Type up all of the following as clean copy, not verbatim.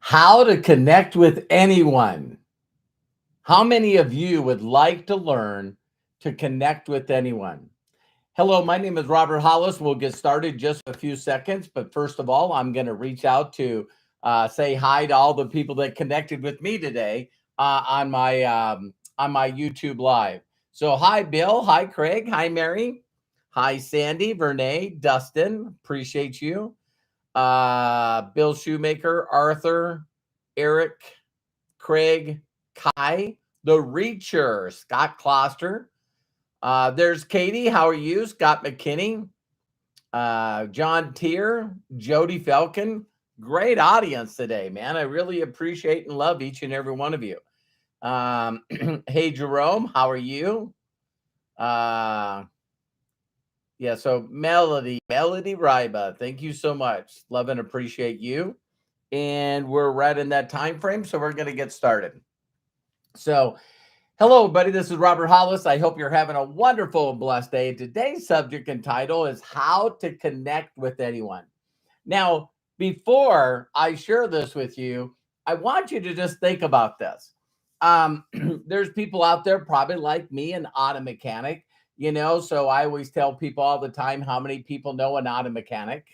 How to connect with anyone. How many of you would like to learn to connect with anyone? Hello, my name is Robert Hollis. We'll get started just a few seconds. But first of all, I'm going to reach out to say hi to all the people that connected with me today on my YouTube live. So, hi, Bill. Hi, Craig. Hi, Mary. Hi, Sandy, Vernay, Dustin. Appreciate you. Bill Shoemaker, Arthur, Eric, Craig, Kai, the Reacher, Scott Kloster. There's Katie. How are you? Scott McKinney, John Tier, Jody Falcon. Great audience today, man. I really appreciate and love each and every one of you. Hey, Jerome, how are you? Yeah, so Melody Ryba, thank you so much. Love and appreciate you. And we're right in that time frame, so we're going to get started. So, hello, buddy. This is Robert Hollis. I hope you're having a wonderful and blessed day. Today's subject and title is How to Connect with Anyone. Now, before I share this with you, I want you to just think about this. There's people out there, probably like me, an auto mechanic, so I always tell people all the time how many people know an auto mechanic.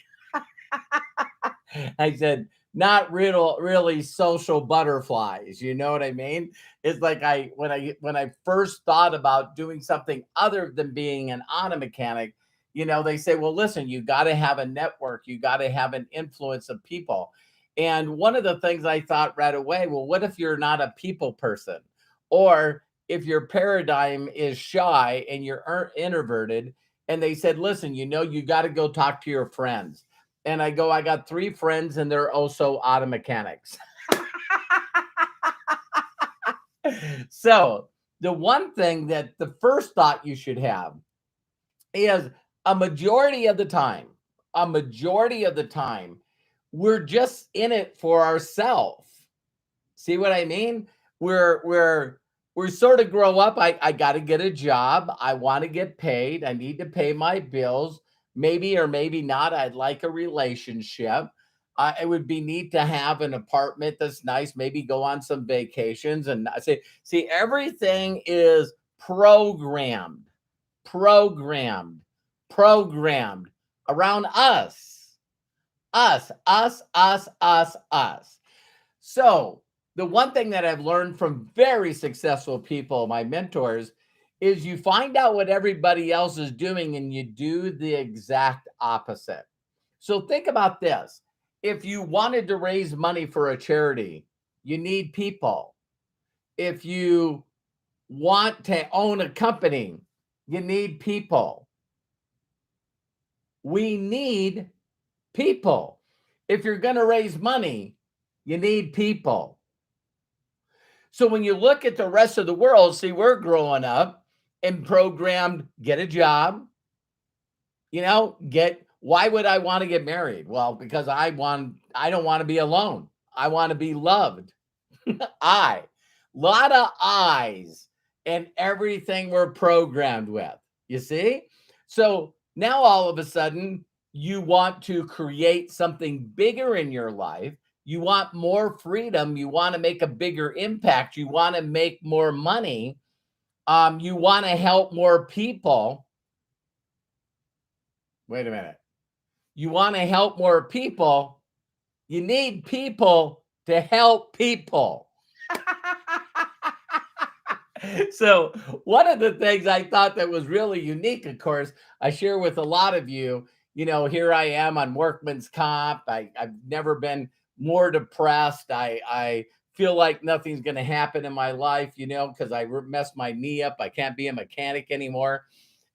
I said, not really social butterflies. You know what I mean? It's like when I first thought about doing something other than being an auto mechanic, they say, well, listen, you got to have a network, you got to have an influence of people. And one of the things I thought right away, well, what if you're not a people person? Or if your paradigm is shy and you're introverted, and they said, listen, you got to go talk to your friends. And I go, I got 3 friends and they're also auto mechanics. So the first thought you should have is a majority of the time, we're just in it for ourselves. See what I mean? We sort of grow up. I got to get a job. I want to get paid. I need to pay my bills. Maybe or maybe not. I'd like a relationship. It would be neat to have an apartment that's nice. Maybe go on some vacations and see, everything is programmed, programmed, programmed around us. So the one thing that I've learned from very successful people, my mentors, is you find out what everybody else is doing and you do the exact opposite. So think about this. If you wanted to raise money for a charity, you need people. If you want to own a company, you need people. We need people. If you're going to raise money, you need people. So when you look at the rest of the world, see, we're growing up and programmed, get a job, why would I want to get married? Well, because I don't want to be alone. I want to be loved. Lot of eyes and everything we're programmed with, you see? So now all of a sudden you want to create something bigger in your life. You want more freedom. You want to make a bigger impact. You want to make more money. You want to help more people. Wait a minute. You want to help more people. You need people to help people. So one of the things I thought that was really unique, of course, I share with a lot of you, here I am on workman's comp. I've never been more depressed. I feel like nothing's going to happen in my life, because I messed my knee up. I can't be a mechanic anymore.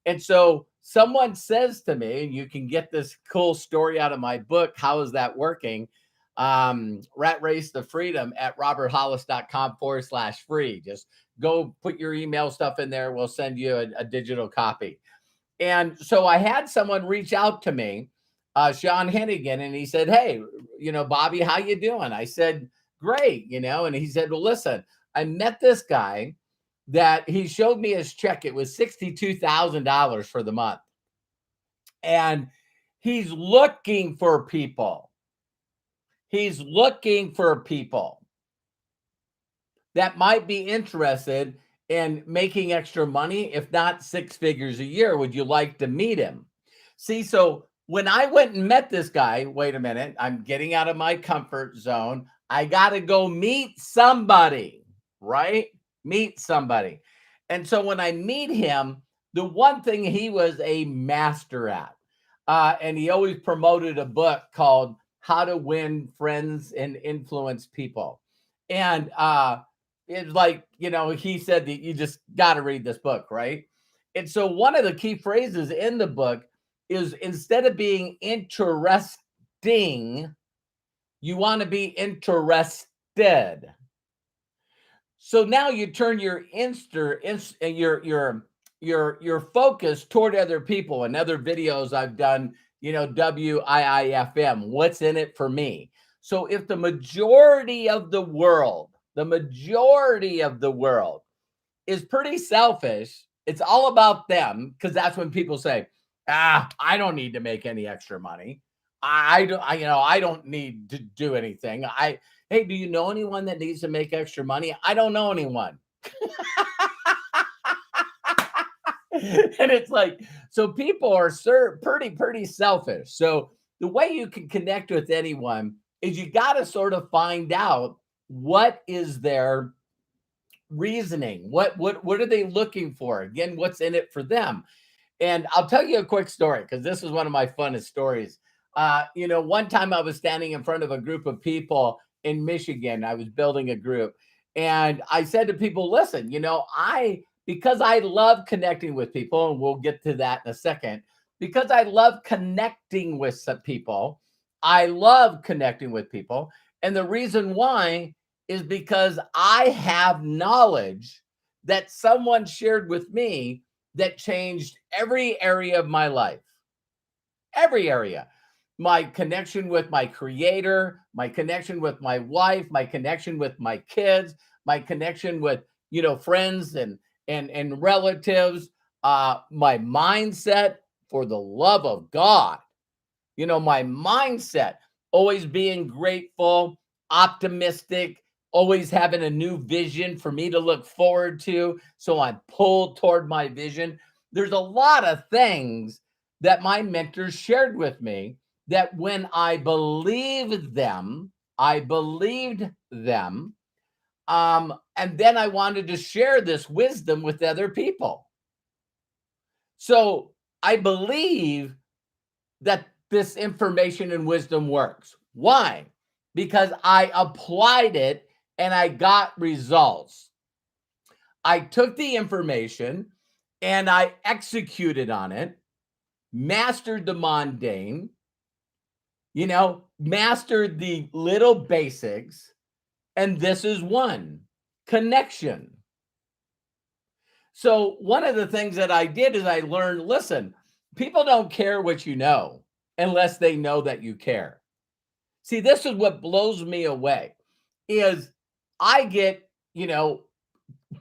And so someone says to me, and you can get this cool story out of my book, How Is That Working? Rat Race to Freedom at roberthollis.com/free. Just go put your email stuff in there. We'll send you a digital copy. And so I had someone reach out to me, Sean Hennigan, and he said, hey, Bobby, how you doing? I said, great, and he said, well, listen, I met this guy that he showed me his check. It was $62,000 for the month. And he's looking for people. He's looking for people that might be interested in making extra money, if not 6 figures a year. Would you like to meet him? See, so when I went and met this guy, wait a minute, I'm getting out of my comfort zone. I got to go meet somebody, right? Meet somebody. And so when I meet him, the one thing he was a master at, and he always promoted a book called How to Win Friends and Influence People. And it's like, he said that you just got to read this book, right? And so one of the key phrases in the book is, instead of being interesting, you want to be interested. So now you turn your your focus toward other people. And other videos I've done, WIIFM, what's in it for me? So if the majority of the world is pretty selfish, it's all about them, because that's when people say, I don't need to make any extra money. I don't need to do anything. Hey, do you know anyone that needs to make extra money? I don't know anyone. And it's like, so people are pretty selfish. So the way you can connect with anyone is you got to sort of find out what is their reasoning. What are they looking for? Again, what's in it for them? And I'll tell you a quick story, because this is one of my funnest stories. One time I was standing in front of a group of people in Michigan. I was building a group, and I said to people, listen, because I love connecting with people, and we'll get to that in a second, because I love connecting with some people. I love connecting with people. And the reason why is because I have knowledge that someone shared with me that changed every area of my life. Every area. My connection with my creator, my connection with my wife, my connection with my kids, my connection with, friends and relatives, my mindset, for the love of God. My mindset, always being grateful, optimistic, always having a new vision for me to look forward to. So I'm pulled toward my vision. There's a lot of things that my mentors shared with me that when I believed them, and then I wanted to share this wisdom with other people. So I believe that this information and wisdom works. Why? Because I applied it and I got results. I took the information and I executed on it, mastered the mundane, mastered the little basics. And this is one: connection. So one of the things that I did is I learned, listen, people don't care what you know unless they know that you care. See, this is what blows me away, is I get,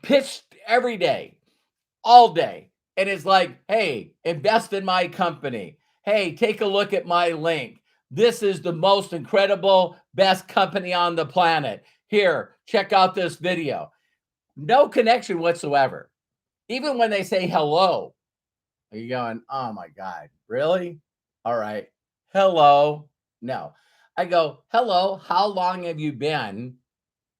pitched every day, all day. And it's like, hey, invest in my company. Hey, take a look at my link. This is the most incredible, best company on the planet. Here, check out this video. No connection whatsoever. Even when they say hello, are you going, oh my God, really? All right. Hello. No. I go, hello, how long have you been,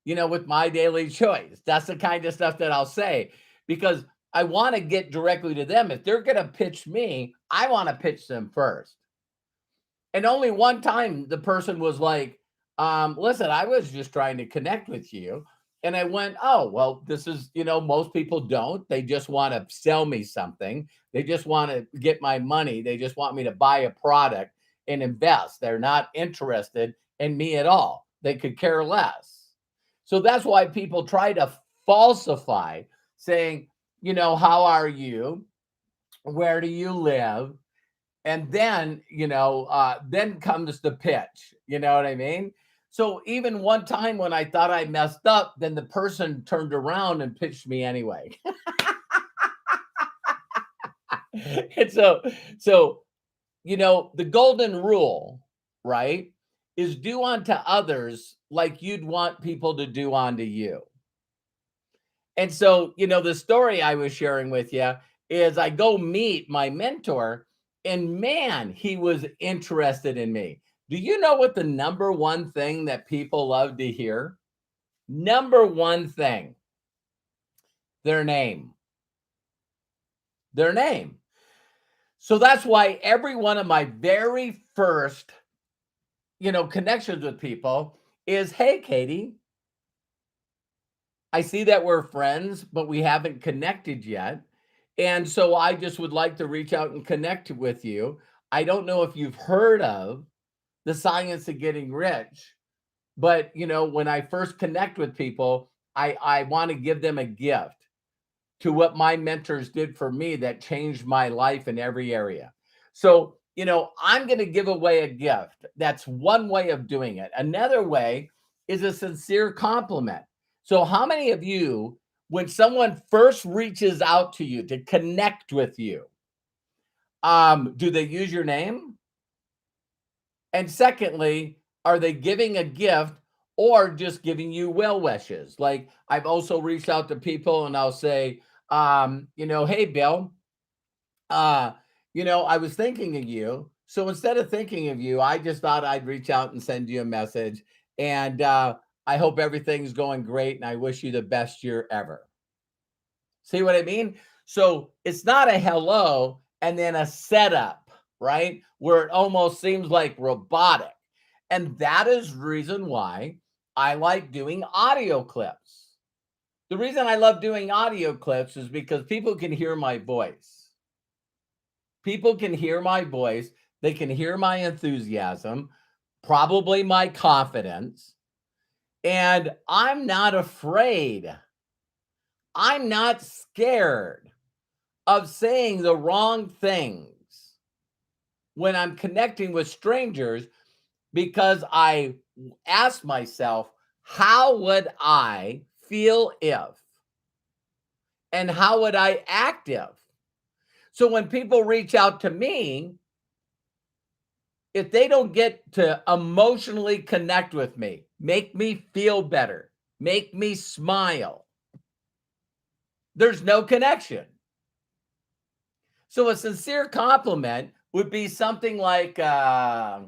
with My Daily Choice? That's the kind of stuff that I'll say, because I want to get directly to them. If they're going to pitch me, I want to pitch them first. And only one time the person was like, listen, I was just trying to connect with you. And I went, oh, well, this is, most people don't. They just want to sell me something. They just want to get my money. They just want me to buy a product and invest. They're not interested in me at all. They could care less. So that's why people try to falsify, saying, how are you? Where do you live? And then, then comes the pitch. You know what I mean? So even one time when I thought I messed up, then the person turned around and pitched me anyway. And so, the golden rule, right, is do unto others like you'd want people to do unto you. And so, the story I was sharing with you is I go meet my mentor, and man, he was interested in me. Do you know what the number one thing that people love to hear? Number one thing, their name. Their name. So that's why every one of my very first, connections with people is, hey, Katie, I see that we're friends, but we haven't connected yet. And so I just would like to reach out and connect with you. I don't know if you've heard of the science of getting rich, but when I first connect with people, I want to give them a gift to what my mentors did for me that changed my life in every area. So, I'm going to give away a gift. That's one way of doing it. Another way is a sincere compliment. So, how many of you, when someone first reaches out to you to connect with you, do they use your name? And secondly, are they giving a gift or just giving you well wishes? Like I've also reached out to people and I'll say, hey, Bill, I was thinking of you. So instead of thinking of you, I just thought I'd reach out and send you a message. And I hope everything's going great. And I wish you the best year ever. See what I mean? So it's not a hello and then a setup, right? Where it almost seems like robotic. And that is the reason why I like doing audio clips. The reason I love doing audio clips is because people can hear my voice. People can hear my voice. They can hear my enthusiasm, probably my confidence. And I'm not afraid. I'm not scared of saying the wrong things when I'm connecting with strangers because I ask myself, how would I feel if? And how would I act if? So when people reach out to me, if they don't get to emotionally connect with me, make me feel better, make me smile, there's no connection. So a sincere compliment would be something like, I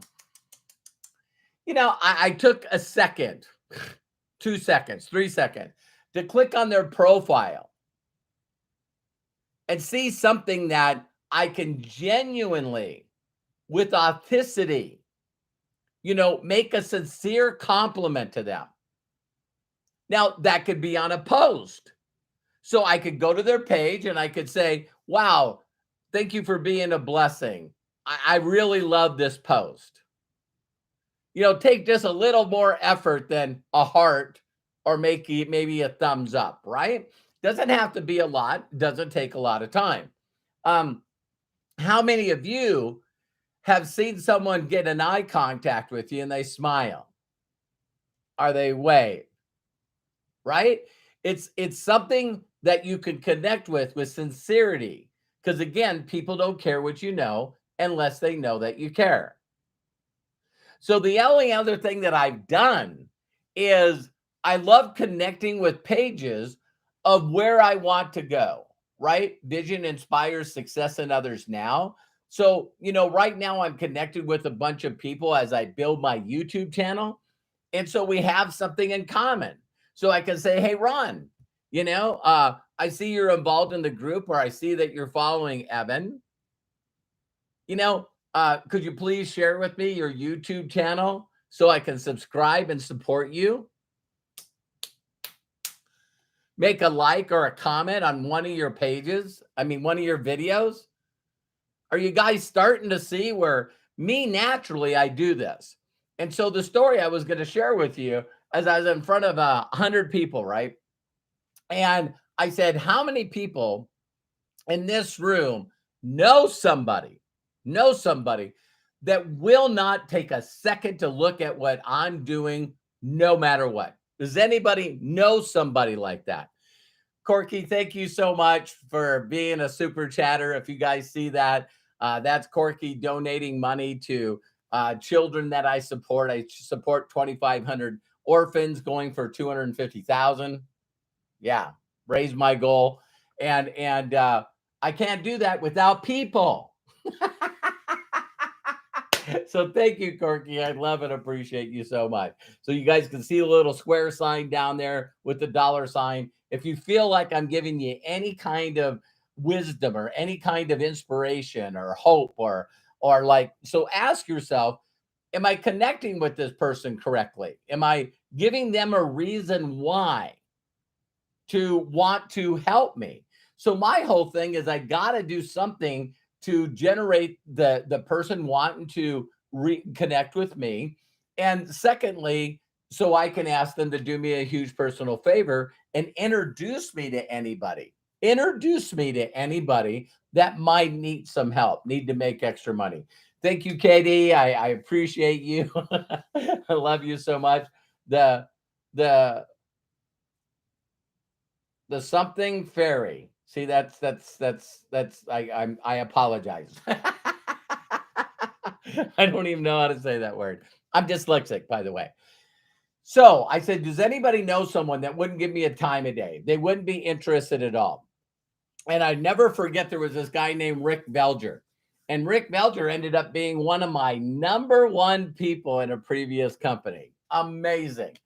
took a second, 2 seconds, 3 seconds to click on their profile and see something that I can genuinely, with authenticity, make a sincere compliment to them. Now, that could be on a post. So I could go to their page and I could say, wow, thank you for being a blessing. I really love this post. Take just a little more effort than a heart or maybe a thumbs up, right? Doesn't have to be a lot. Doesn't take a lot of time. How many of you have seen someone get an eye contact with you and they smile? Or they wave, right? It's something that you can connect with sincerity. Because again, people don't care what you know unless they know that you care. So the only other thing that I've done is I love connecting with pages of where I want to go, right? Vision inspires success in others now. So, right now I'm connected with a bunch of people as I build my YouTube channel. And so we have something in common. So I can say, hey, Ron, I see you're involved in the group, or I see that you're following Evan. Could you please share with me your YouTube channel so I can subscribe and support you? Make a like or a comment on one of your pages. One of your videos. Are you guys starting to see where me naturally I do this? And so the story I was going to share with you as I was in front of 100 people, right? And I said, how many people in this room know somebody that will not take a second to look at what I'm doing no matter what? Does anybody know somebody like that? Corky, thank you so much for being a super chatter. If you guys see that, that's Corky donating money to children that I support. I support 2,500 orphans going for 250,000. Yeah, raise my goal. And I can't do that without people. So thank you, Corky. I love and appreciate you so much. So you guys can see a little square sign down there with the dollar sign. If you feel like I'm giving you any kind of wisdom or any kind of inspiration or hope or like, so ask yourself, am I connecting with this person correctly? Am I giving them a reason why to want to help me? So my whole thing is I got to do something to generate the person wanting to reconnect with me. And secondly, so I can ask them to do me a huge personal favor and introduce me to anybody. Introduce me to anybody that might need some help, need to make extra money. Thank you, Katie. I appreciate you. I love you so much. The the the something fairy. See, that's I apologize. I don't even know how to say that word. I'm dyslexic, by the way. So I said, does anybody know someone that wouldn't give me a time of day? They wouldn't be interested at all. And I never forget there was this guy named Rick Belger. And Rick Belger ended up being one of my number one people in a previous company. Amazing.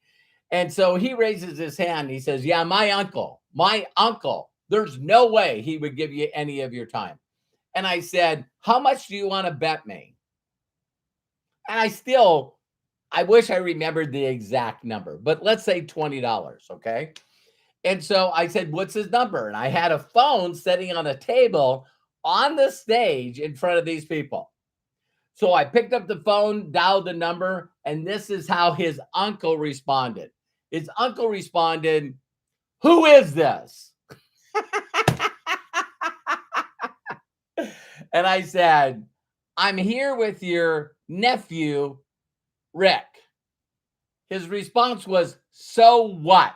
And so he raises his hand. He says, yeah, my uncle, there's no way he would give you any of your time. And I said, how much do you want to bet me? And I wish I remembered the exact number, but let's say $20. Okay. And so I said, what's his number? And I had a phone sitting on a table on the stage in front of these people. So I picked up the phone, dialed the number, and this is how his uncle responded. His uncle responded, who is this? And I said, I'm here with your nephew, Rick. His response was, so what?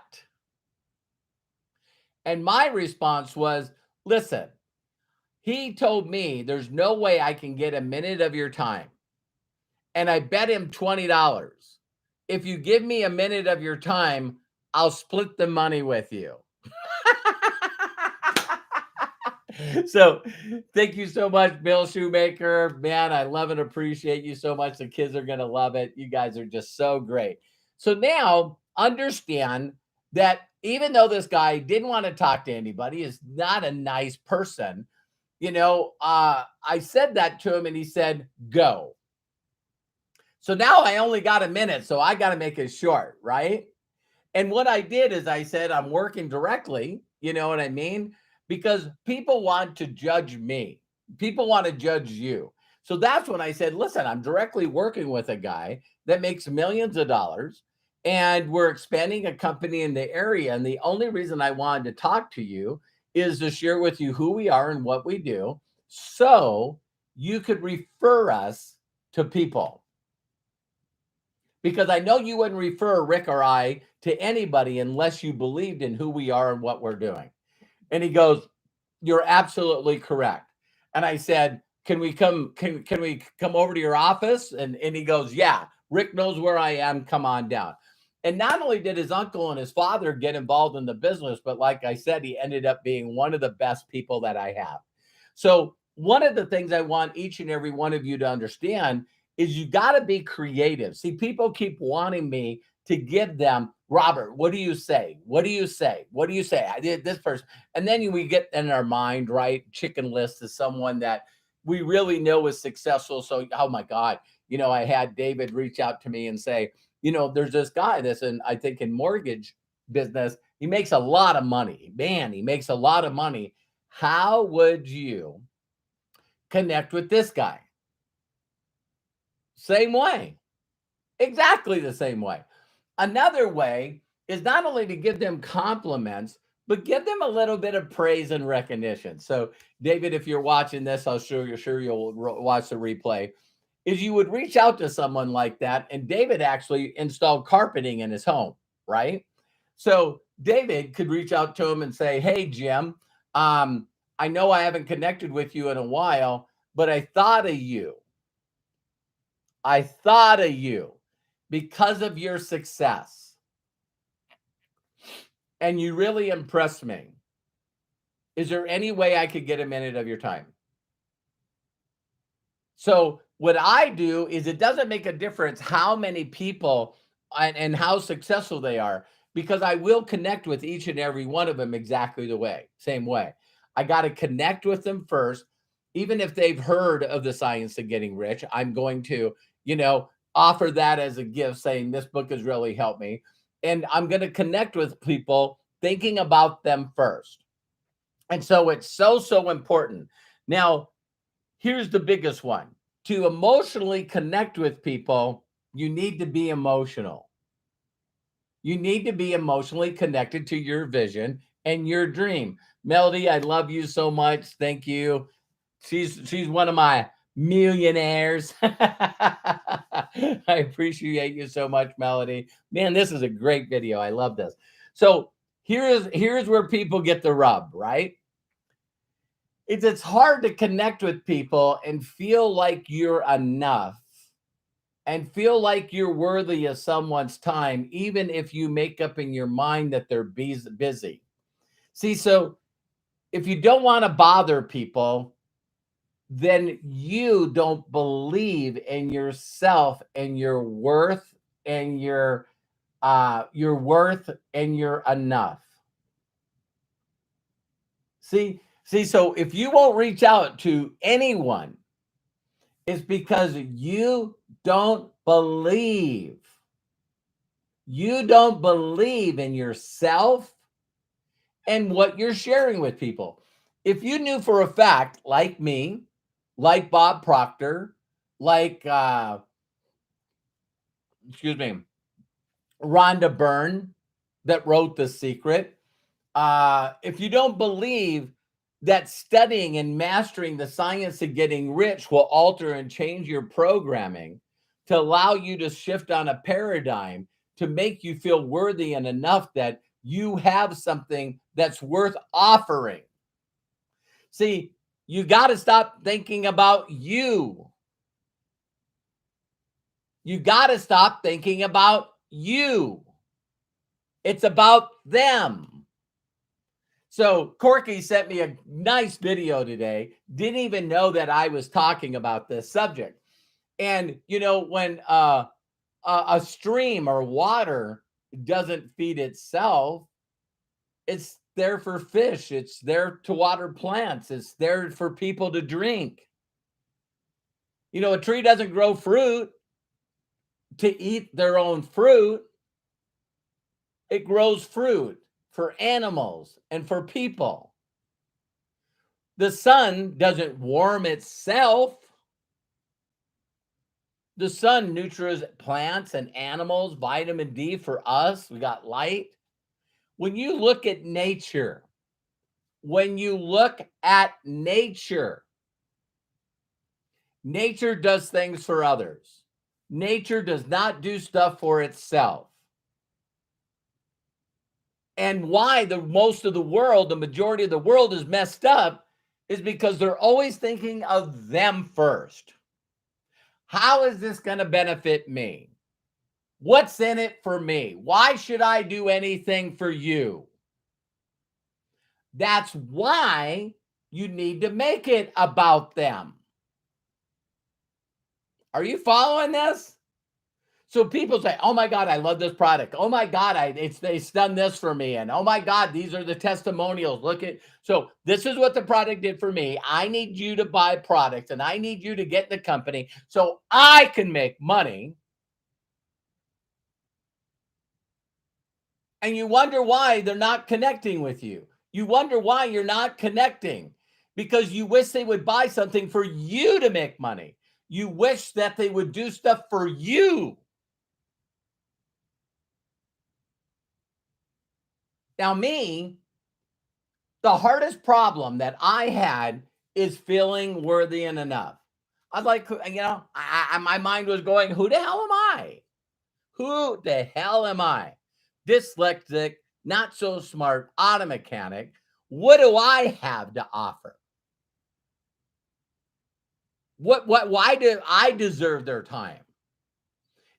And my response was, listen, he told me there's no way I can get a minute of your time. And I bet him $20. If you give me a minute of your time, I'll split the money with you. So thank you so much, Bill Shoemaker. Man, I love and appreciate you so much. The kids are going to love it. You guys are just so great. So now understand that even though this guy didn't want to talk to anybody, is not a nice person, I said that to him and he said, go. So now I only got a minute, so I got to make it short, right? And what I did is I said, I'm working directly, you know what I mean? Because people want to judge me. People want to judge you. So that's when I said, listen, I'm directly working with a guy that makes millions of dollars and we're expanding a company in the area. And the only reason I wanted to talk to you is to share with you who we are and what we do so you could refer us to people. Because I know you wouldn't refer Rick or I to anybody unless you believed in who we are and what we're doing. And he goes, you're absolutely correct. And I said, can we come over to your office? And he goes, yeah, Rick knows where I am. Come on down. And not only did his uncle and his father get involved in the business, but like I said, he ended up being one of the best people that I have. So one of the things I want each and every one of you to understand is you got to be creative. See, people keep wanting me to give them, Robert, what do you say? What do you say? What do you say? I did this person. And then we get in our mind, right? Chicken list is someone that we really know is successful. So, oh my God, I had David reach out to me and say, there's this guy that's I think in mortgage business. He makes a lot of money. Man, he makes a lot of money. How would you connect with this guy? Same way. Exactly the same way. Another way is not only to give them compliments, but give them a little bit of praise and recognition. So, David, if you're watching this, I'm sure you'll watch the replay. Is you would reach out to someone like that, and David actually installed carpeting in his home, right? So David could reach out to him and say, "Hey, Jim, I know I haven't connected with you in a while, but I thought of you. I thought of you because of your success. And you really impressed me. Is there any way I could get a minute of your time? So what I do is it doesn't make a difference how many people and how successful they are, because I will connect with each and every one of them exactly the same way. I got to connect with them first. Even if they've heard of the science of getting rich, I'm going to, offer that as a gift, saying this book has really helped me. And I'm going to connect with people thinking about them first. And so it's so important. Now, here's the biggest one. To emotionally connect with people, you need to be emotional. You need to be emotionally connected to your vision and your dream. Melody, I love you so much. Thank you. She's one of my millionaires. I appreciate you so much, Melody. Man, this is a great video. I love this. So here's where people get the rub, right? It's hard to connect with people and feel like you're enough and feel like you're worthy of someone's time, even if you make up in your mind that they're busy. See, so if you don't want to bother people, then you don't believe in yourself and your worth and your worth and you're enough. See, so if you won't reach out to anyone, it's because you don't believe. You don't believe in yourself and what you're sharing with people. If you knew for a fact, like me, like Bob Proctor, like Rhonda Byrne that wrote The Secret, if you don't believe that studying and mastering the science of getting rich will alter and change your programming to allow you to shift on a paradigm to make you feel worthy and enough that you have something that's worth offering. See, you got to stop thinking about you. You got to stop thinking about you. It's about them. So Corky sent me a nice video today. Didn't even know that I was talking about this subject. And, when a stream or water doesn't feed itself, it's there for fish. It's there to water plants. It's there for people to drink. A tree doesn't grow fruit to eat their own fruit. It grows fruit for animals and for people. The sun doesn't warm itself. The sun nurtures plants and animals, vitamin D for us. We got light. When you look at nature, nature does things for others. Nature does not do stuff for itself. And why the majority of the world is messed up is because they're always thinking of them first. How is this going to benefit me? What's in it for me? Why should I do anything for you? That's why you need to make it about them. Are you following this? So people say, oh my God, I love this product. Oh my God, it's done this for me. And oh my God, these are the testimonials. So this is what the product did for me. I need you to buy products and I need you to get the company so I can make money. And you wonder why they're not connecting with you. You wonder why you're not connecting because you wish they would buy something for you to make money. You wish that they would do stuff for you. Now, me, the hardest problem that I had is feeling worthy and enough. I was like, my mind was going, who the hell am I? Who the hell am I? Dyslexic, not so smart, auto mechanic. What do I have to offer? Why do I deserve their time?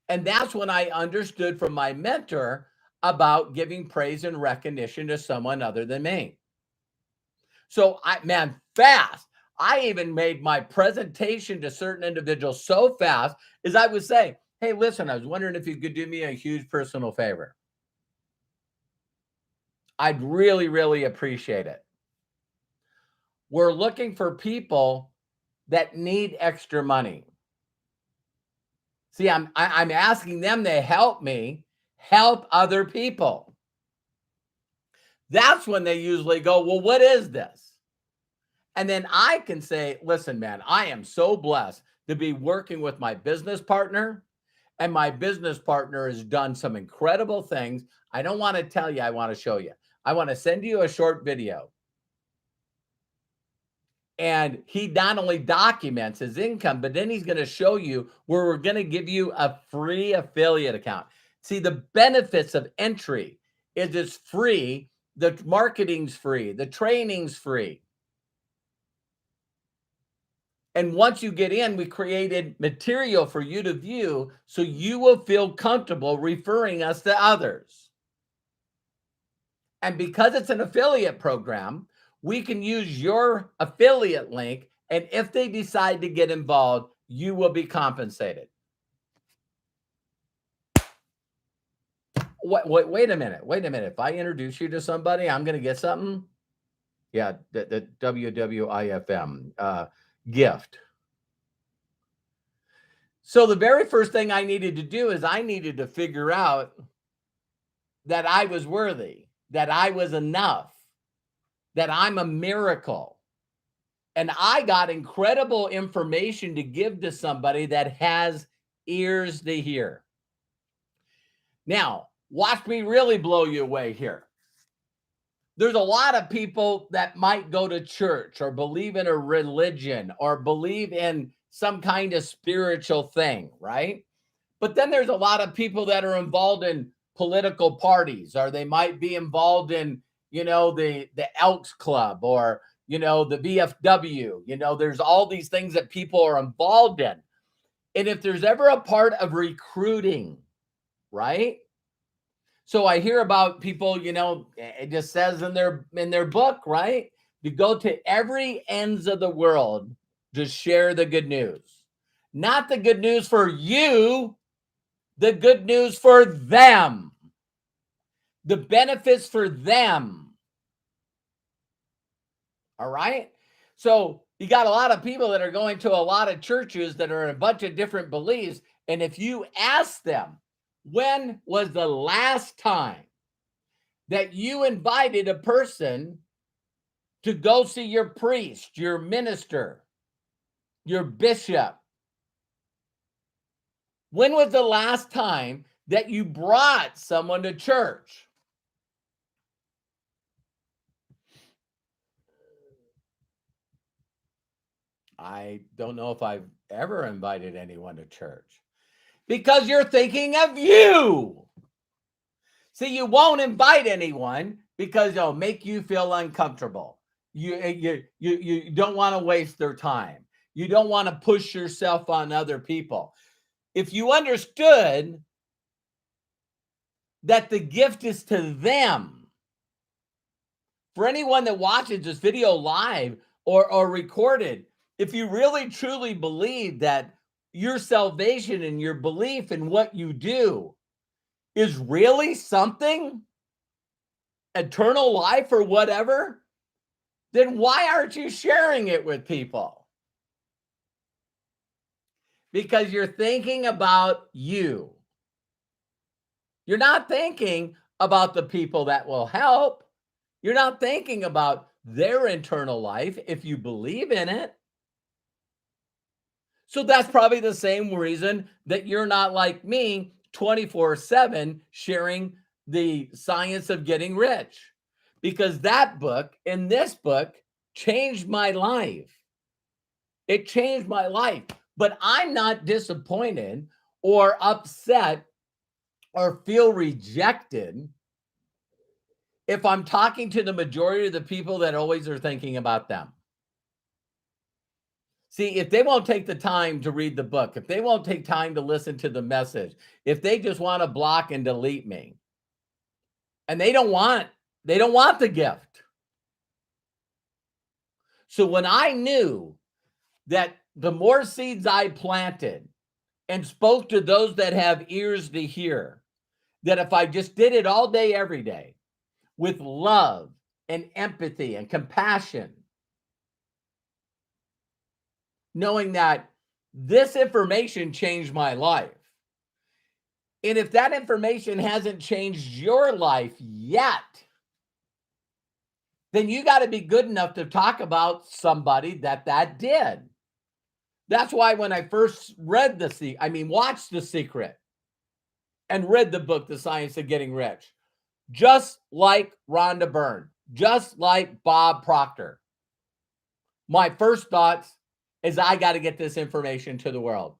And that's when I understood from my mentor about giving praise and recognition to someone other than me. So fast. I even made my presentation to certain individuals so fast as I would say, hey, listen, I was wondering if you could do me a huge personal favor. I'd really, really appreciate it. We're looking for people that need extra money. See, I'm asking them to help me help other people. That's when they usually go, well, what is this? And then I can say, listen, man, I am so blessed to be working with my business partner. And my business partner has done some incredible things. I don't want to tell you, I want to show you. I want to send you a short video. And he not only documents his income, but then he's going to show you where we're going to give you a free affiliate account. See, the benefits of entry is it's free. The marketing's free. The training's free. And once you get in, we created material for you to view so you will feel comfortable referring us to others. And because it's an affiliate program, we can use your affiliate link. And if they decide to get involved, you will be compensated. Wait a minute. If I introduce you to somebody, I'm going to get something. Yeah, the WWIFM gift. So the very first thing I needed to do is I needed to figure out that I was worthy, that I was enough, that I'm a miracle. And I got incredible information to give to somebody that has ears to hear. Now, watch me really blow you away here. There's a lot of people that might go to church or believe in a religion or believe in some kind of spiritual thing, right? But then there's a lot of people that are involved in political parties, or they might be involved in, the Elks Club or, the VFW. There's all these things that people are involved in. And if there's ever a part of recruiting, right? So I hear about people, it just says in their book, right? To go to every ends of the world to share the good news. Not the good news for you, the good news for them. The benefits for them. All right? So you got a lot of people that are going to a lot of churches that are in a bunch of different beliefs. And if you ask them, when was the last time that you invited a person to go see your priest, your minister, your bishop? When was the last time that you brought someone to church? I don't know if I've ever invited anyone to church because you're thinking of you. See, you won't invite anyone because they'll make you feel uncomfortable. You don't want to waste their time. You don't want to push yourself on other people. If you understood that the gift is to them, for anyone that watches this video live or recorded, if you really truly believe that your salvation and your belief in what you do is really something, eternal life or whatever, then why aren't you sharing it with people? Because you're thinking about you. You're not thinking about the people that will help. You're not thinking about their eternal life if you believe in it. So that's probably the same reason that you're not like me 24/7 sharing the science of getting rich. Because that book and this book changed my life. It changed my life. But I'm not disappointed or upset or feel rejected if I'm talking to the majority of the people that always are thinking about them. See, if they won't take the time to read the book, if they won't take time to listen to the message, if they just want to block and delete me, and they don't want the gift. So when I knew that the more seeds I planted and spoke to those that have ears to hear, that if I just did it all day, every day, with love and empathy and compassion, knowing that this information changed my life. And if that information hasn't changed your life yet, then you got to be good enough to talk about somebody that did. That's why when I first watched The Secret and read the book, The Science of Getting Rich, just like Rhonda Byrne, just like Bob Proctor, my first thoughts is I got to get this information to the world.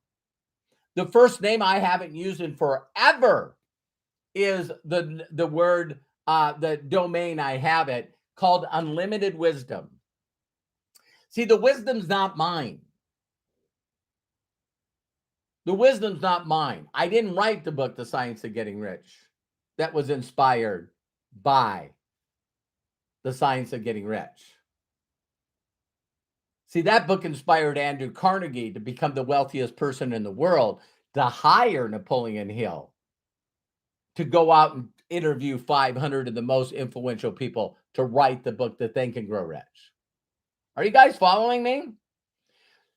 The first name I haven't used in forever is the word, the domain I have it called Unlimited Wisdom. See, the wisdom's not mine. The wisdom's not mine. I didn't write the book, The Science of Getting Rich. That was inspired by The Science of Getting Rich. See, that book inspired Andrew Carnegie to become the wealthiest person in the world, to hire Napoleon Hill to go out and interview 500 of the most influential people to write the book, The Think and Grow Rich. Are you guys following me?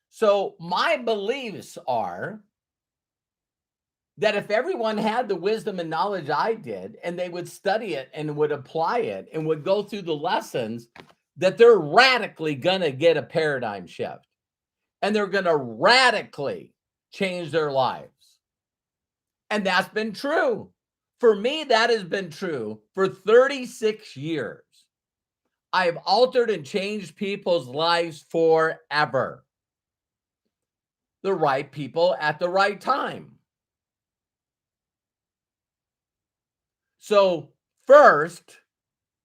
So my beliefs are that if everyone had the wisdom and knowledge I did, and they would study it and would apply it and would go through the lessons, that they're radically going to get a paradigm shift and they're going to radically change their lives. And that's been true. For me, that has been true for 36 years. I've altered and changed people's lives forever. The right people at the right time. So first,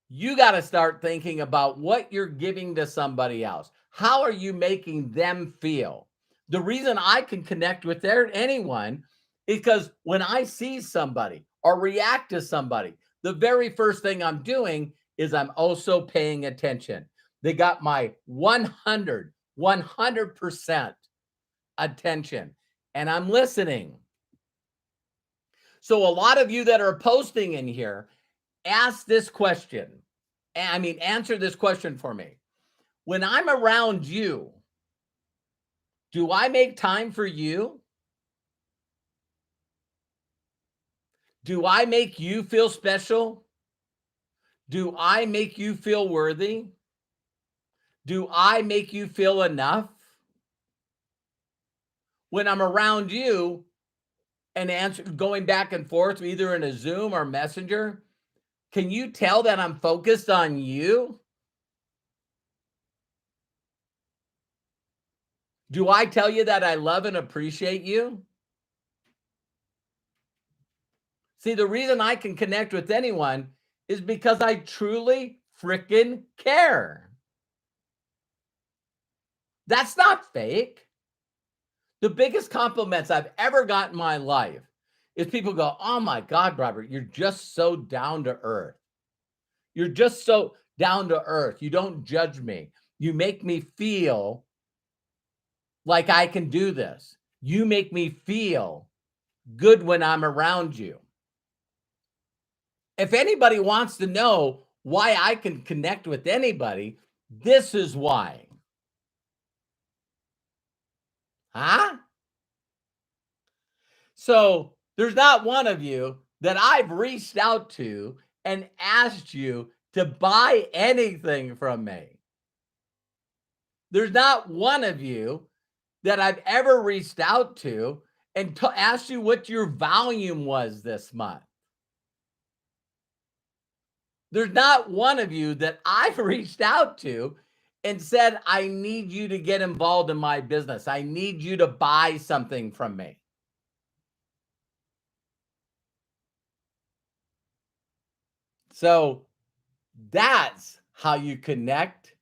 you got to start thinking about what you're giving to somebody else. How are you making them feel? The reason I can connect with anyone is because when I see somebody or react to somebody, the very first thing I'm doing is I'm also paying attention. They got my 100% attention, and I'm listening. So a lot of you that are posting in here, ask this question. Answer this question for me. When I'm around you, do I make time for you? Do I make you feel special? Do I make you feel worthy? Do I make you feel enough? When I'm around you and going back and forth, either in a Zoom or Messenger, can you tell that I'm focused on you? Do I tell you that I love and appreciate you? See, the reason I can connect with anyone is because I truly freaking care. That's not fake. The biggest compliments I've ever got in my life is people go, "Oh my God, Robert, you're just so down to earth. You're just so down to earth. You don't judge me. You make me feel like I can do this. You make me feel good when I'm around you." If anybody wants to know why I can connect with anybody, this is why. Huh? So there's not one of you that I've reached out to and asked you to buy anything from me. There's not one of you that I've ever reached out to and asked you what your volume was this month. There's not one of you that I've reached out to and said, I need you to get involved in my business. I need you to buy something from me. So that's how you connect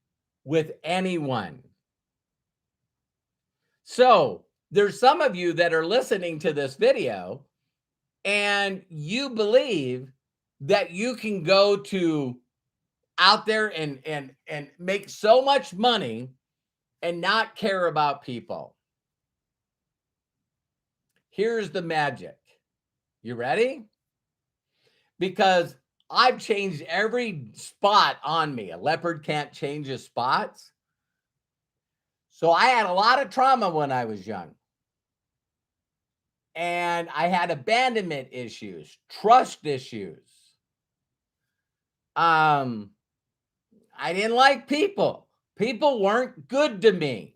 with anyone. So there's some of you that are listening to this video and you believe that you can go to out there and make so much money and not care about people. Here's the magic. You ready? Because I've changed every spot on me. A leopard can't change his spots. So I had a lot of trauma when I was young. And I had abandonment issues, trust issues. I didn't like people. People weren't good to me.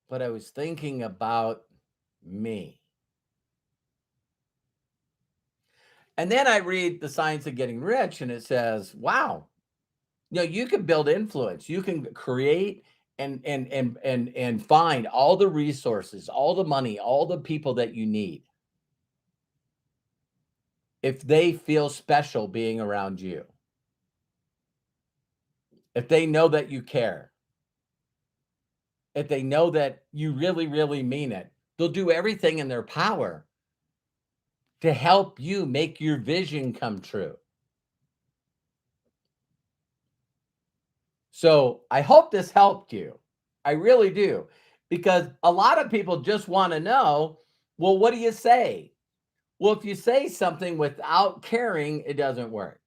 But I was thinking about me. And then I read The Science of Getting Rich, and it says, wow, you can build influence. You can create and find all the resources, all the money, all the people that you need if they feel special being around you. If they know that you care. If they know that you really, really mean it, they'll do everything in their power to help you make your vision come true. So I hope this helped you. I really do. Because a lot of people just want to know, well, what do you say? Well, if you say something without caring, it doesn't work.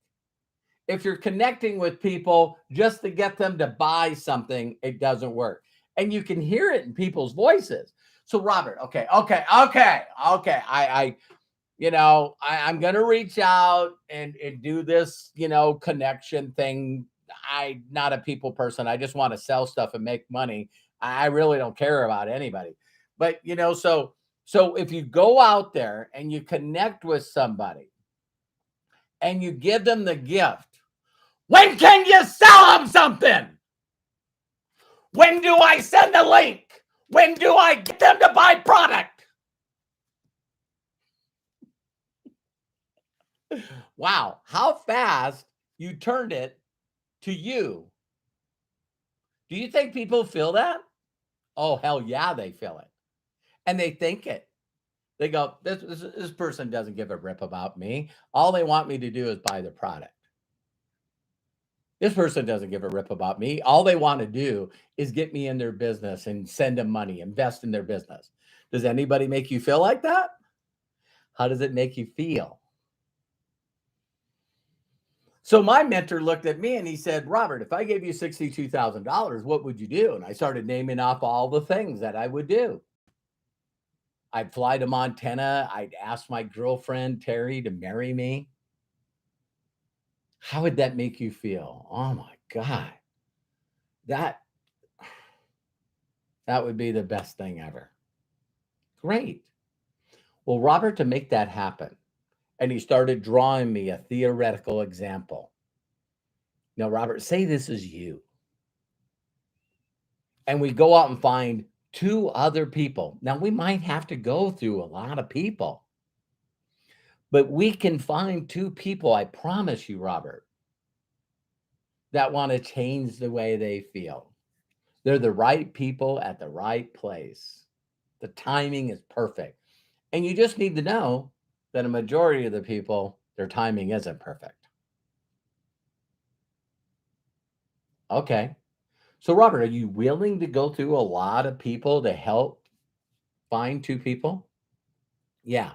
If you're connecting with people just to get them to buy something, it doesn't work. And you can hear it in people's voices. So Robert, okay. I'm going to reach out and do this, connection thing. I'm not a people person. I just want to sell stuff and make money. I really don't care about anybody. But, so if you go out there and you connect with somebody and you give them the gift, when can you sell them something? When do I send the link? When do I get them to buy product? Wow, how fast you turned it to you. Do you think people feel that? Oh, hell yeah, they feel it. And they think it. They go, this person doesn't give a rip about me. All they want me to do is buy the product. This person doesn't give a rip about me. All they want to do is get me in their business and send them money, invest in their business. Does anybody make you feel like that? How does it make you feel? So my mentor looked at me and he said, Robert, if I gave you $62,000, what would you do? And I started naming off all the things that I would do. I'd fly to Montana. I'd ask my girlfriend, Terry, to marry me. How would that make you feel? Oh my God. That would be the best thing ever. Great. Well, Robert, to make that happen, and he started drawing me a theoretical example. Now, Robert, say this is you. And we go out and find 2 other people. Now, we might have to go through a lot of people, but we can find 2 people, I promise you, Robert, that want to change the way they feel. They're the right people at the right place. The timing is perfect. And you just need to know that a majority of the people, their timing isn't perfect. Okay. So, Robert, are you willing to go through a lot of people to help find 2 people? Yeah.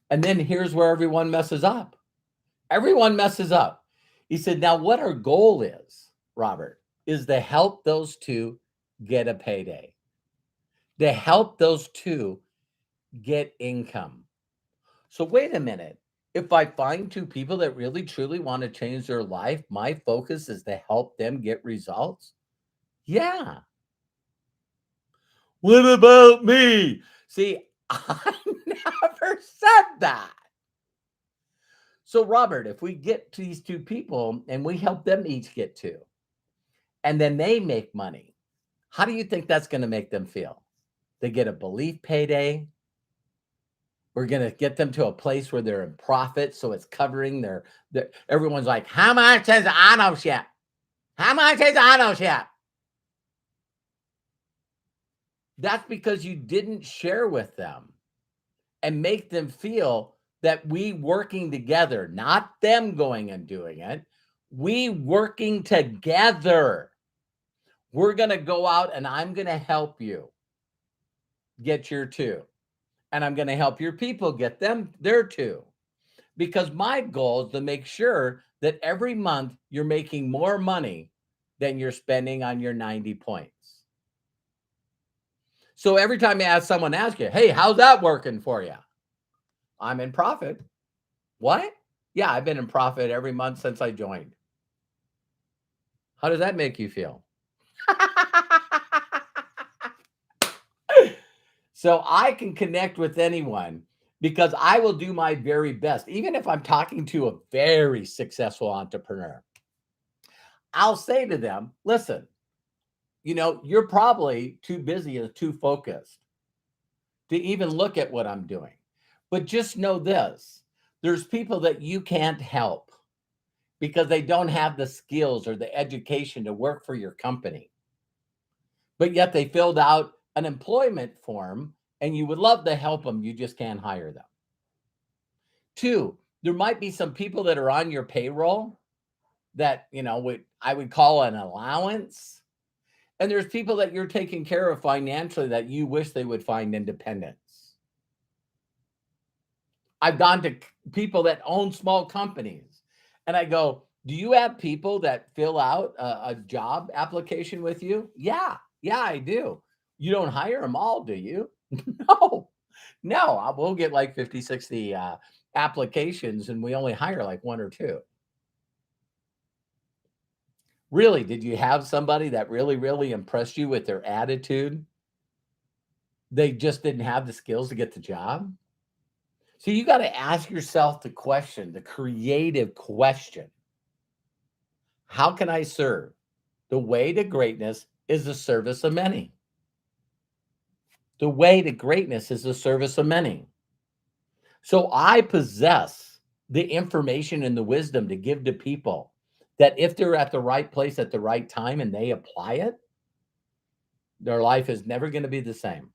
And then here's where everyone messes up. Everyone messes up. He said, now what our goal is, Robert, is to help those 2 get a payday, to help those 2 get income. So wait a minute. If I find 2 people that really truly want to change their life, my focus is to help them get results. Yeah. What about me? See, I never said that. So, Robert, if we get to these 2 people and we help them each get 2, and then they make money, how do you think that's going to make them feel? They get a belief payday. We're going to get them to a place where they're in profit. So it's covering their everyone's like, how much is the auto ship? How much is the auto ship? That's because you didn't share with them and make them feel that we working together, not them going and doing it, we working together. We're going to go out and I'm going to help you get your two. And I'm going to help your people get them their two. Because my goal is to make sure that every month you're making more money than you're spending on your 90 points. So every time you ask someone, ask you, hey, how's that working for you? I'm in profit. What? Yeah, I've been in profit every month since I joined. How does that make you feel? So I can connect with anyone because I will do my very best. Even if I'm talking to a very successful entrepreneur, I'll say to them, listen, you're probably too busy and too focused to even look at what I'm doing. But just know this, there's people that you can't help because they don't have the skills or the education to work for your company. But yet they filled out an employment form and you would love to help them. You just can't hire them. Two, there might be some people that are on your payroll that, I would call an allowance. And there's people that you're taking care of financially that you wish they would find independence. I've gone to people that own small companies and I go, do you have people that fill out a job application with you? Yeah, I do. You don't hire them all, do you? No, we'll get like 50, 60 applications and we only hire like one or two. Really, did you have somebody that really, really impressed you with their attitude? They just didn't have the skills to get the job? So you got to ask yourself the question, the creative question. How can I serve? The way to greatness is the service of many. The way to greatness is the service of many. So I possess the information and the wisdom to give to people that if they're at the right place at the right time and they apply it, their life is never going to be the same.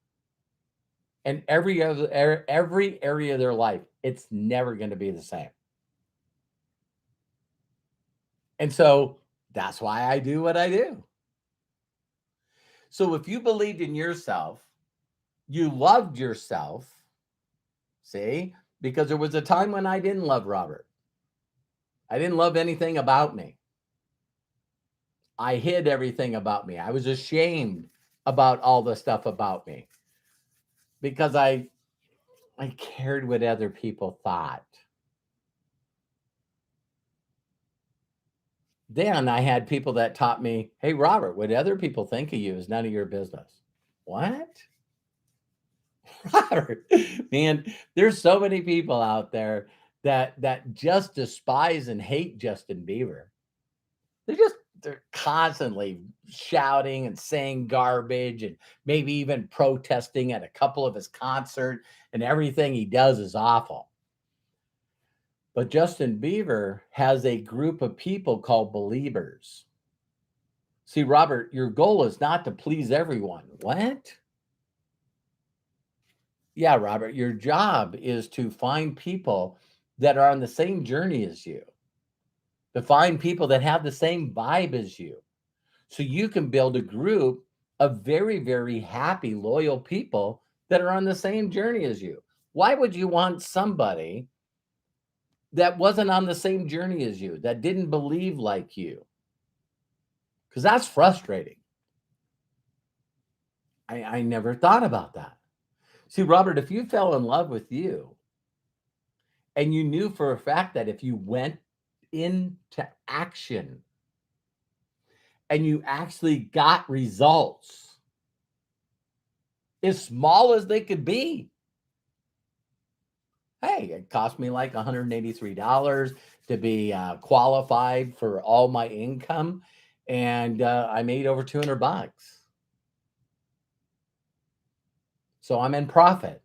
And every area of their life, it's never going to be the same. And so that's why I do what I do. So if you believed in yourself, you loved yourself, see, because there was a time when I didn't love Robert. I didn't love anything about me. I hid everything about me. I was ashamed about all the stuff about me because I cared what other people thought. Then I had people that taught me, hey, Robert, what other people think of you is none of your business. What? Robert, man, there's so many people out there that just despise and hate Justin Bieber. They're constantly shouting and saying garbage and maybe even protesting at a couple of his concerts, and everything he does is awful. But Justin Bieber has a group of people called believers. See, Robert, your goal is not to please everyone. What? Yeah, Robert, your job is to find people that are on the same journey as you, to find people that have the same vibe as you. So you can build a group of very, very happy, loyal people that are on the same journey as you. Why would you want somebody that wasn't on the same journey as you, that didn't believe like you? Because that's frustrating. I never thought about that. See, Robert, if you fell in love with you and you knew for a fact that if you went into action and you actually got results, as small as they could be. Hey, it cost me like $183 to be qualified for all my income, and I made over $200. So I'm in profit.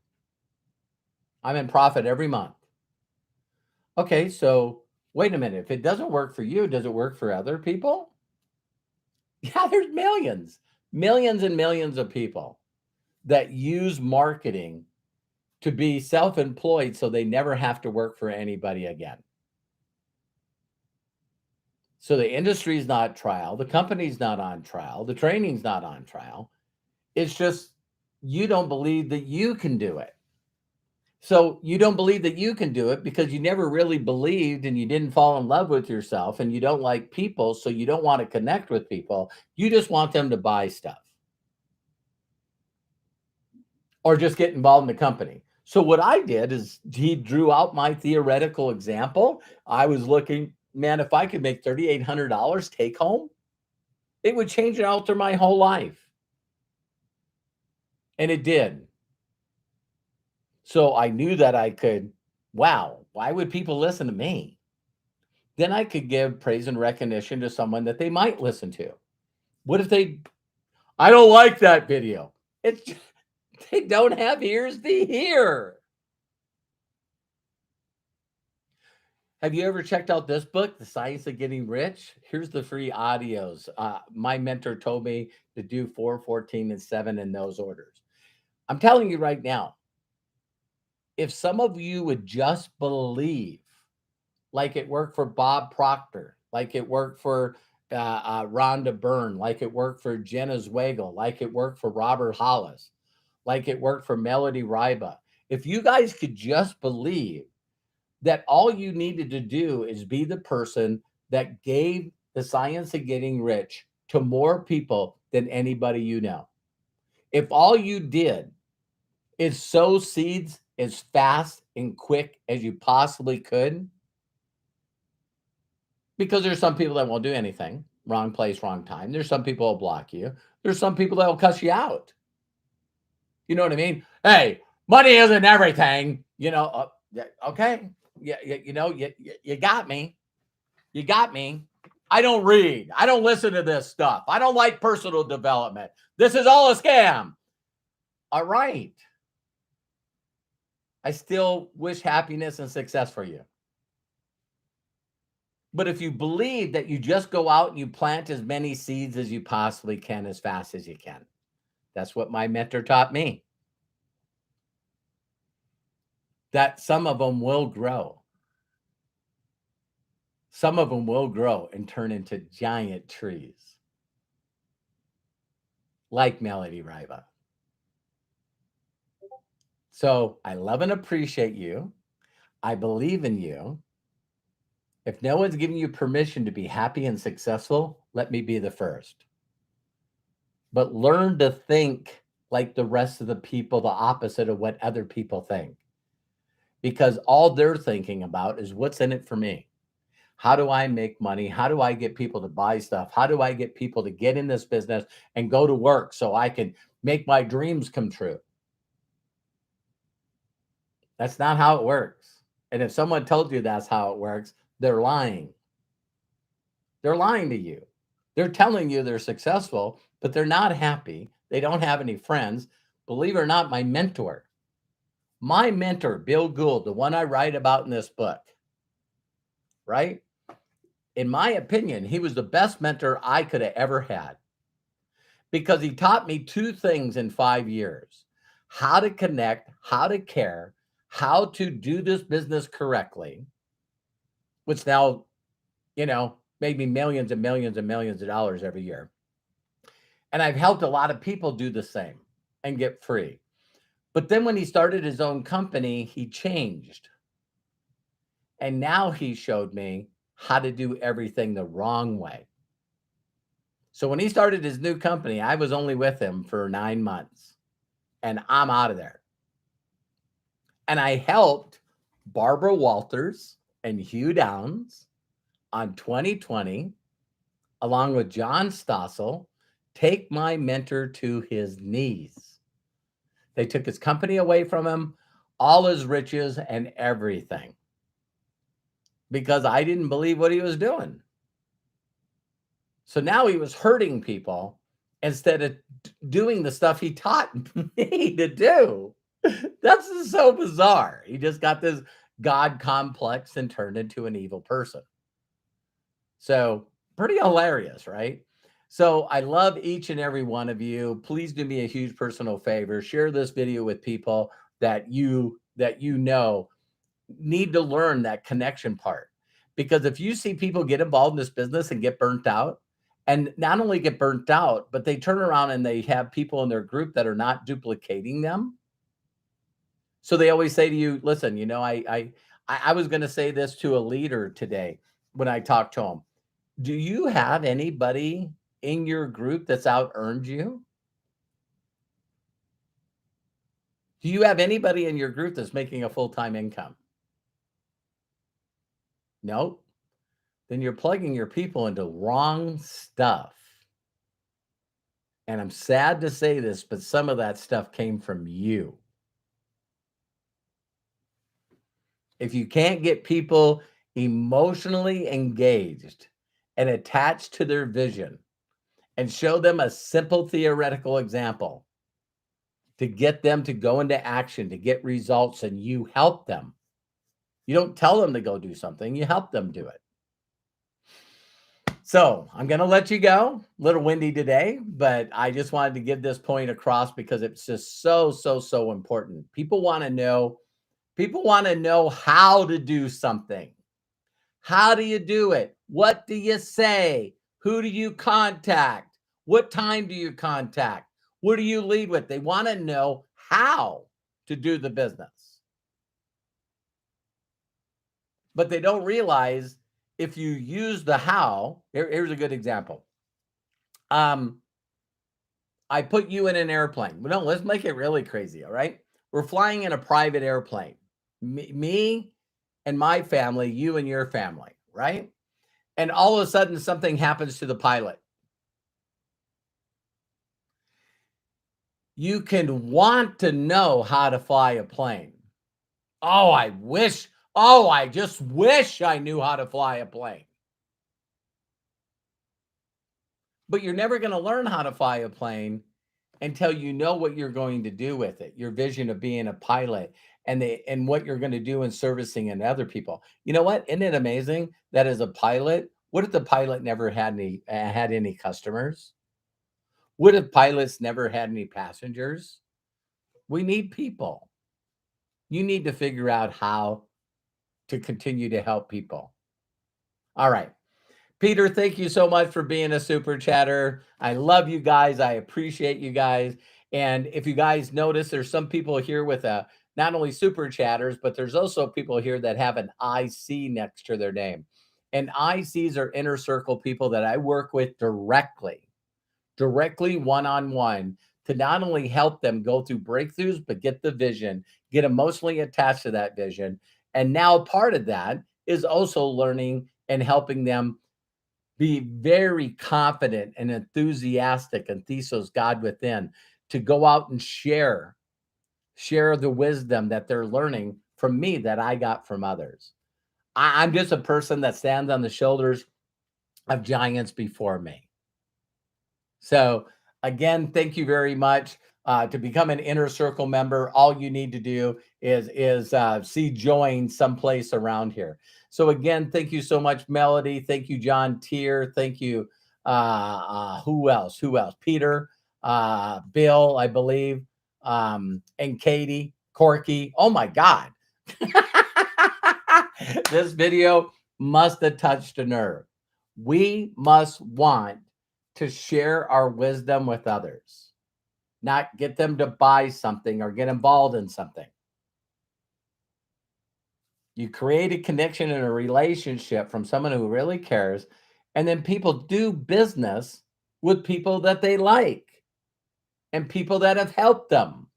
I'm in profit every month. Okay, so wait a minute. If it doesn't work for you, does it work for other people? Yeah, there's millions and millions of people that use marketing to be self-employed so they never have to work for anybody again. So the industry's not trial, the company's not on trial, the training's not on trial. It's just you don't believe that you can do it. So you don't believe that you can do it because you never really believed and you didn't fall in love with yourself and you don't like people, so you don't want to connect with people. You just want them to buy stuff or just get involved in the company. So what I did is he drew out my theoretical example. I was looking, man, if I could make $3,800 take home, it would change and alter my whole life. And it did. So I knew that I could, wow, why would people listen to me? Then I could give praise and recognition to someone that they might listen to. What if I don't like that video? It's just, they don't have ears to hear. Have you ever checked out this book, The Science of Getting Rich? Here's the free audios. My mentor told me to do 4, 14, and 7 in those orders. I'm telling you right now, if some of you would just believe, like it worked for Bob Proctor, like it worked for Rhonda Byrne, like it worked for Jenna Zweigel, like it worked for Robert Hollis, like it worked for Melody Riba. If you guys could just believe that all you needed to do is be the person that gave the science of getting rich to more people than anybody you know. If all you did is sow seeds as fast and quick as you possibly could, because there's some people that won't do anything, wrong place, wrong time. There's some people that'll block you. There's some people that'll cuss you out. You know what I mean? Hey, money isn't everything. Okay. Yeah, you got me. You got me. I don't read. I don't listen to this stuff. I don't like personal development. This is all a scam. All right. I still wish happiness and success for you. But if you believe that you just go out and you plant as many seeds as you possibly can as fast as you can, that's what my mentor taught me. That some of them will grow. Some of them will grow and turn into giant trees, like Melody Riba. So I love and appreciate you. I believe in you. If no one's giving you permission to be happy and successful, let me be the first. But learn to think like the rest of the people, the opposite of what other people think. Because all they're thinking about is what's in it for me. How do I make money? How do I get people to buy stuff? How do I get people to get in this business and go to work so I can make my dreams come true? That's not how it works. And if someone told you that's how it works, they're lying. They're lying to you. They're telling you they're successful, but they're not happy. They don't have any friends. Believe it or not, my mentor, Bill Gould, the one I write about in this book, right? In my opinion, he was the best mentor I could have ever had because he taught me 2 things in 5 years: how to connect, how to care, how to do this business correctly, which now, made me millions and millions and millions of dollars every year. And I've helped a lot of people do the same and get free. But then when he started his own company, he changed. And now he showed me how to do everything the wrong way. So when he started his new company, I was only with him for 9 months and I'm out of there. And I helped Barbara Walters and Hugh Downs on 2020, along with John Stossel, take my mentor to his knees. They took his company away from him, all his riches and everything, because I didn't believe what he was doing. So now he was hurting people instead of doing the stuff he taught me to do. That's so bizarre. He just got this God complex and turned into an evil person. So pretty hilarious, right? So I love each and every one of you. Please do me a huge personal favor. Share this video with people that you know need to learn that connection part. Because if you see people get involved in this business and get burnt out, and not only get burnt out, but they turn around and they have people in their group that are not duplicating them. So they always say to you, listen, I was going to say this to a leader today when I talked to him. Do you have anybody in your group that's out earned you? Do you have anybody in your group that's making a full-time income? No? Then you're plugging your people into wrong stuff. And I'm sad to say this, but some of that stuff came from you. If you can't get people emotionally engaged and attached to their vision and show them a simple theoretical example to get them to go into action, to get results, and you help them. You don't tell them to go do something, you help them do it. So I'm going to let you go. A little windy today, but I just wanted to give this point across because it's just so important. People want to know how to do something. How do you do it? What do you say? Who do you contact? What time do you contact? What do you lead with? They want to know how to do the business. But they don't realize if you use the how, here's a good example. I put you in an airplane. No, let's make it really crazy. All right. We're flying in a private airplane. Me and my family, you and your family, right? And all of a sudden something happens to the pilot. You can want to know how to fly a plane. Oh, I just wish I knew how to fly a plane. But you're never going to learn how to fly a plane until you know what you're going to do with it, your vision of being a pilot and what you're going to do in servicing and other people. You know what? Isn't it amazing that as a pilot, what if the pilot never had any customers? What if pilots never had any passengers? We need people. You need to figure out how to continue to help people. All right. Peter, thank you so much for being a super chatter. I love you guys. I appreciate you guys. And if you guys notice, there's some people here with not only super chatters, but there's also people here that have an IC next to their name. And ICs are inner circle people that I work with directly one-on-one to not only help them go through breakthroughs, but get the vision, get emotionally attached to that vision. And now part of that is also learning and helping them be very confident and enthusiastic and thesos God within to go out and share the wisdom that they're learning from me that I got from others. I'm just a person that stands on the shoulders of giants before me. So again, thank you very much. To become an inner circle member, all you need to do is see join someplace around here. So again, thank you so much, Melody. Thank you, John Tier. Thank you. Who else? Peter, Bill, I believe, and Katie, Corky. Oh my God. This video must have touched a nerve. We must want to share our wisdom with others, not get them to buy something or get involved in something. You create a connection and a relationship from someone who really cares, and then people do business with people that they like and people that have helped them.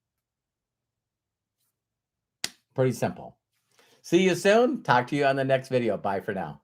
Pretty simple. See you soon. Talk to you on the next video. Bye for now.